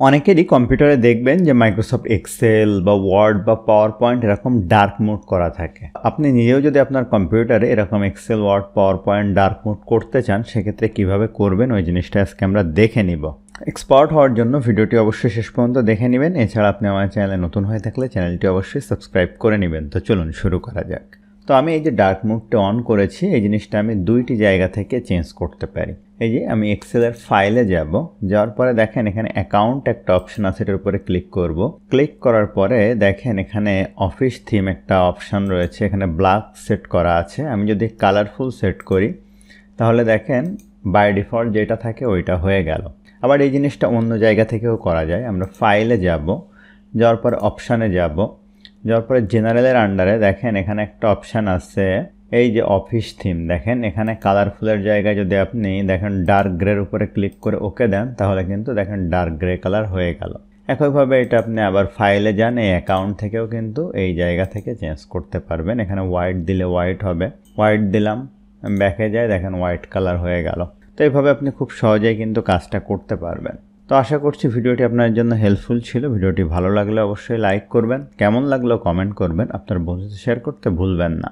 অনেকেরই কম্পিউটারে দেখবেন যে মাইক্রোসফট এক্সেল বা ওয়ার্ড বা পাওয়ার পয়েন্ট এরকম ডার্ক মোড করা থাকে। আপনি নিজেও যদি আপনার কম্পিউটারে এরকম Excel, Word, PowerPoint dark mode করতে চান, সেক্ষেত্রে কিভাবে করবেন ওই জিনিসটা আজকে আমরা দেখে নিব। এক্সপার্ট হওয়ার জন্য ভিডিওটি অবশ্যই শেষ পর্যন্ত দেখে নেবেন। এছাড়া আপনি আমার চ্যানেলে নতুন হয়ে থাকলে চ্যানেলটি অবশ্যই সাবস্ক্রাইব করে নেবেন। তো চলুন শুরু করা যাক। তো আমি এই যে ডার্ক মোডটা অন করেছি, এই জিনিসটা আমি দুইটি জায়গা থেকে চেঞ্জ করতে পারি। এই যে আমি এক্সেলের ফাইলে যাওয়ার পরে দেখেন এখানে অ্যাকাউন্ট একটা অপশন আছে, এটার উপরে ক্লিক করব। ক্লিক করার পরে দেখেন এখানে অফিস থিম একটা অপশন রয়েছে, এখানে ব্ল্যাক সেট করা আছে। আমি যদি কালারফুল সেট করি তাহলে দেখেন বাই ডিফল্ট যেটা থাকে ওইটা হয়ে গেল। আবার এই জিনিসটা অন্য জায়গা থেকেও করা যায়। আমরা ফাইলে যাওয়ার পর অপশানে যাওয়ার পরে জেনারেলের আন্ডারে দেখেন এখানে একটা অপশান আছে, এই যে অফিস থিম। দেখেন এখানে কালারফুলের জায়গায় যদি আপনি দেখেন ডার্ক গ্রের উপরে ক্লিক করে ওকে দেন, তাহলে কিন্তু দেখেন ডার্ক গ্রে কালার হয়ে গেল। একইভাবে এটা আপনি আবার ফাইলে যান, এই অ্যাকাউন্ট থেকেও কিন্তু এই জায়গা থেকে চেঞ্জ করতে পারবেন। এখানে হোয়াইট দিলে হোয়াইট হবে, হোয়াইট দিলাম, ব্যাকে যায়, দেখেন হোয়াইট কালার হয়ে গেল। তো এইভাবে আপনি খুব সহজেই কিন্তু কাজটা করতে পারবেন। তো আশা করছি ভিডিওটি আপনার জন্য হেল্পফুল ছিল। ভিডিওটি ভালো লাগলে অবশ্যই লাইক করবেন, কেমন লাগলো কমেন্ট করবেন, আপনার বন্ধুদের শেয়ার করতে ভুলবেন না।